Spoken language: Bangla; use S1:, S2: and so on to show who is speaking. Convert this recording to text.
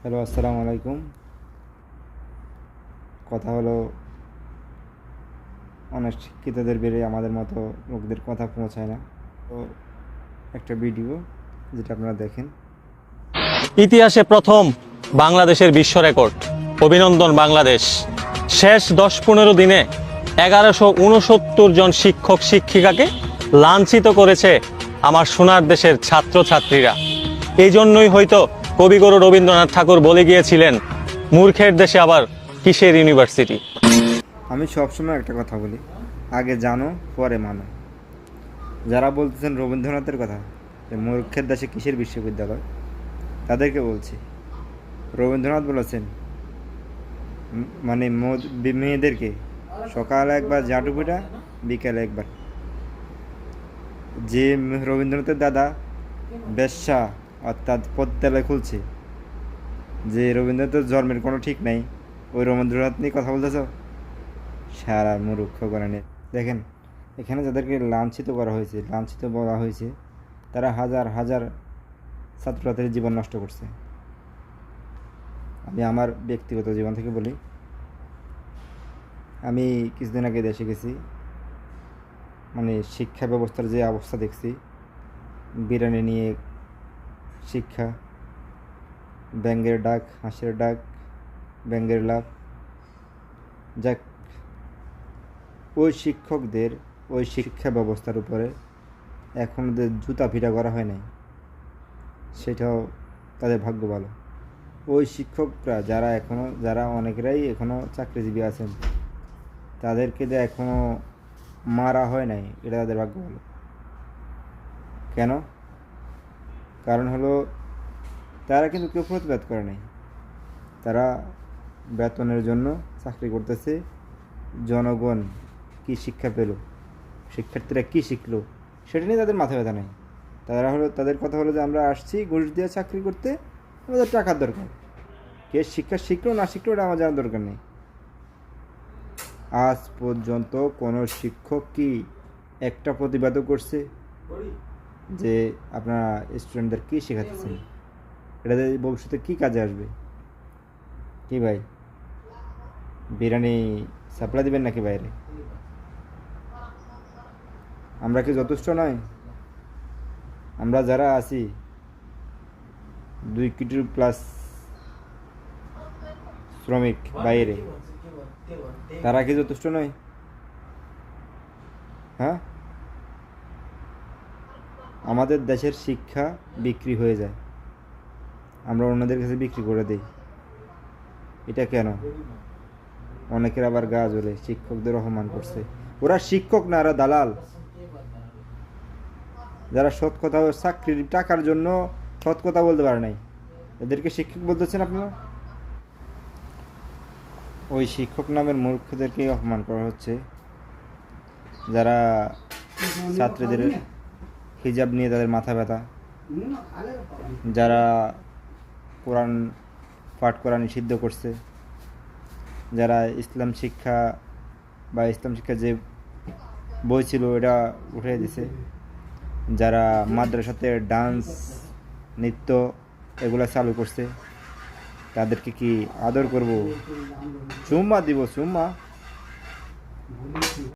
S1: হ্যালো, আসসালামু আলাইকুম। কথা হলো অনেক শিক্ষিতদের বেড়ে আমাদের মতো লোকদের কথা পৌঁছায় না। তো একটা ভিডিও যেটা আপনারা দেখেন।
S2: ইতিহাসে প্রথম বাংলাদেশের বিশ্ব রেকর্ড। অভিনন্দন বাংলাদেশ। শেষ 10-15 দিনে 1169 জন শিক্ষক শিক্ষিকাকে লাঞ্ছিত করেছে আমার সোনার দেশের ছাত্রছাত্রীরা। এই জন্যই হয়তো কবিগুরু রবীন্দ্রনাথ ঠাকুর বলে গিয়েছিলেন, মূর্খের দেশে আবার কিসের ইউনিভার্সিটি।
S1: আমি সবসময় একটা কথা বলি, আগে জানো পরে মানো। যারা বলতেছেন রবীন্দ্রনাথের কথা যে মূর্খের দেশে কিসের বিশ্ববিদ্যালয়, তাদেরকে বলছি রবীন্দ্রনাথ বলেছেন মানে মেয়েদেরকে সকালে একবার ঝাঁটু পিটা, বিকালে একবার। যে রবীন্দ্রনাথের দাদা বেশ্যা অর্থাৎ পদ্মালয় খুলছে, যে রবীন্দ্রনাথের জন্মের কোনো ঠিক নাই, ওই রবীন্দ্রনাথ নিয়ে কথা বলতেছ? সারা মূর্খ করে নিয়ে দেখেন, এখানে যাদেরকে লাঞ্ছিত করা হয়েছে, লাঞ্ছিত বলা হয়েছে, তারা হাজার হাজার ছাত্রছাত্রীর জীবন নষ্ট করছে। আমি আমার ব্যক্তিগত জীবন থেকে বলি, আমি কিছুদিন আগে দেশে গেছি, মানে শিক্ষা ব্যবস্থার যে অবস্থা দেখছি, বিরিয়ানি নিয়ে শিক্ষা, ব্যাঙ্গের ডাক, হাঁসের ডাক, ব্যাঙ্গের লাভ। যাক, ওই শিক্ষকদের, ওই শিক্ষা ব্যবস্থার উপরে এখনও যে জুতা ফিটা করা হয় নাই, সেটাও তাদের ভাগ্য ভালো। ওই শিক্ষকরা যারা অনেকেরাই এখনও চাকরিজীবী আছেন, তাদেরকে যে এখনও মারা হয় নাই, এটা তাদের ভাগ্য ভালো। কেন? কারণ হলো তারা কিন্তু কেউ প্রতিবাদ করে নাই। তারা বেতনের জন্য চাকরি করতেছে। জনগণ কি শিক্ষা পেল, শিক্ষার্থীরা কি শিখলো, সেটা নিয়ে তাদের মাথা ব্যথা নেই। তাদের কথা হলো যে আমরা আসছি ঘুষ দিয়ে চাকরি করতে, আমাদের টাকার দরকার। কে শিক্ষা শিখলো না শিখলো এটা আমার জানার দরকার নেই। আজ পর্যন্ত কোনো শিক্ষক কি একটা প্রতিবাদও করছে যে আপনারা স্টুডেন্টদের কী শেখাচ্ছেন, এটাতে ভবিষ্যতে কী কাজে আসবে? কি ভাই, বিরিয়ানি সাপ্লাই দিবেন নাকি বাইরে? আমরা কি যথেষ্ট নয়? আমরা যারা আছি 2 কোটি+ শ্রমিক বাইরে, তারা কি যথেষ্ট নয়? হ্যাঁ, আমাদের দেশের শিক্ষা বিক্রি হয়ে যায়, আমরা অন্যদের কাছে বিক্রি করে দিই। এটা কেন? অনেকের আবার গা জ্বলে, শিক্ষকদের অপমান করছে। ওরা শিক্ষক না, ওরা দালাল। যারা সৎ কথা, চাকরির টাকার জন্য সৎ কথা বলতে পারে নাই, এদেরকে শিক্ষক বলতেছেন আপনারা? ওই শিক্ষক নামের মূর্খদেরকে অপমান করা হচ্ছে, যারা ছাত্রীদের হিজাব নিয়ে তাদের মাথা ব্যথা, যারা কোরআন পাঠ করা নিষিদ্ধ করছে, যারা ইসলাম শিক্ষা যে বই ছিল এটা উঠে দিছে, যারা মাদ্রাসাতে ডান্স নৃত্য এগুলো চালু করছে, তাদেরকে কি আদর করব? চুম্মা দিব, চুম্মা?